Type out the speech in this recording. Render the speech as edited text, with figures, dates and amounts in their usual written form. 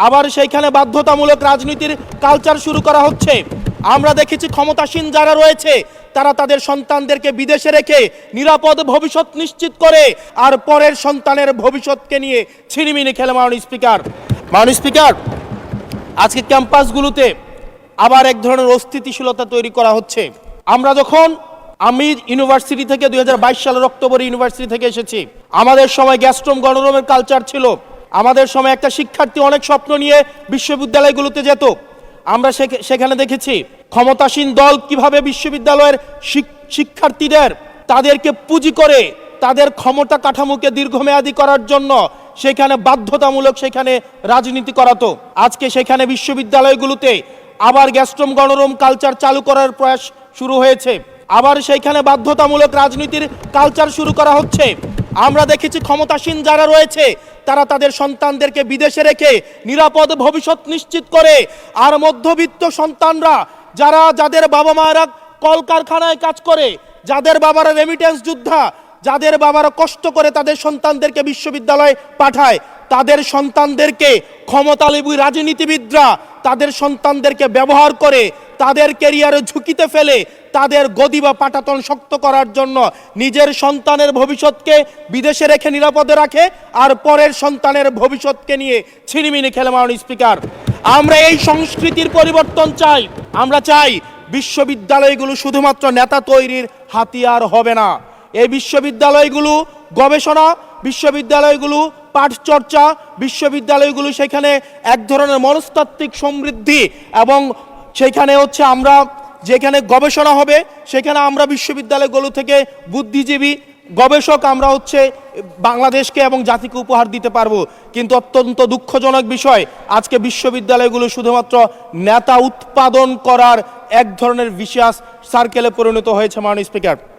আবার সেইখানে বাধ্যতামূলক রাজনীতির কালচার শুরু করা হচ্ছে। আমরা দেখেছি ক্ষমতাসীন যারা রয়েছে তারা তাদের সন্তানদেরকে বিদেশে রেখে নিরাপদ ভবিষ্যৎ নিশ্চিত করে আর পরের সন্তানের ভবিষ্যৎকে নিয়ে ছিনিমিনি খেলে। মাননীয় স্পিকার, আজকে ক্যাম্পাসগুলোতে আবার এক ধরনের অস্থিতিশীলতা তৈরি করা হচ্ছে। আমি ইউনিভার্সিটি থেকে 2022 সালের অক্টোবরে ইউনিভার্সিটি থেকে এসেছি। আমাদের সময় গ্যাস্ট্রোম গণরুমের কালচার ছিল। আমাদের সময় একটা শিক্ষার্থী অনেক স্বপ্ন নিয়ে বিশ্ববিদ্যালয়গুলোতে যেত। আমরা সেখানে দেখেছি ক্ষমতাসীন দল কিভাবে বিশ্ববিদ্যালয়ের শিক্ষার্থীদের তাদেরকে পুঁজি করে তাদের ক্ষমতা কাঠামোকে দীর্ঘমেয়াদী করার জন্য সেখানে বাধ্যতামূলক রাজনীতি করাতো। আজকে সেখানে বিশ্ববিদ্যালয়গুলোতে আবার গ্যাস্ট্রোম গণরুম কালচার চালু করার প্রয়াস শুরু হয়েছে। আবার সেইখানে বাধ্যতামূলক রাজনীতির কালচার শুরু করা হচ্ছে। আমরা দেখেছি ক্ষমতাসীন যারা রয়েছে তারা তাদের সন্তানদেরকে বিদেশে রেখে নিরাপদ ভবিষ্যৎ নিশ্চিত করে আর মধ্যবিত্ত সন্তানরা যাদের বাবা মায়েরা কলকারখানায় কাজ করে, যাদের বাবারা রেমিটেন্স যোদ্ধা, যাদের বাবারা কষ্ট করে তাদের সন্তানদেরকে বিশ্ববিদ্যালয়ে পাঠায়, তাদের সন্তানদেরকে ক্ষমতালোভী রাজনীতিবিদরা তাদের সন্তানদেরকে ব্যবহার করে তাদের ক্যারিয়ারে ঝুঁকিতে ফেলে তাদের গদি বা পাটাতন শক্ত করার জন্য নিজের সন্তানের ভবিষ্যৎকে বিদেশে রেখে নিরাপদে রাখে আর পরের সন্তানের ভবিষ্যৎকে নিয়ে ছিনিমিনি খেলে। মাননীয় স্পিকার, আমরা এই সংস্কৃতির পরিবর্তন চাই। আমরা চাই বিশ্ববিদ্যালয়গুলো শুধুমাত্র নেতা তৈরির হাতিয়ার হবে না। এই বিশ্ববিদ্যালয়গুলো গবেষণা, বিশ্ববিদ্যালয়গুলো পাঠচর্চা, বিশ্ববিদ্যালয়গুলো সেখানে এক ধরনের মনস্তাত্ত্বিক সমৃদ্ধি এবং সেখানে আমরা যেখানে গবেষণা হবে সেখানে আমরা বিশ্ববিদ্যালয়গুলো থেকে বুদ্ধিজীবী গবেষক আমরা বাংলাদেশকে এবং জাতিকে উপহার দিতে পারবো। কিন্তু অত্যন্ত দুঃখজনক বিষয়, আজকে বিশ্ববিদ্যালয়গুলো শুধুমাত্র নেতা উৎপাদন করার এক ধরনের বিশেষ সার্কেলে পরিণত হয়েছে। মাননীয় স্পিকার।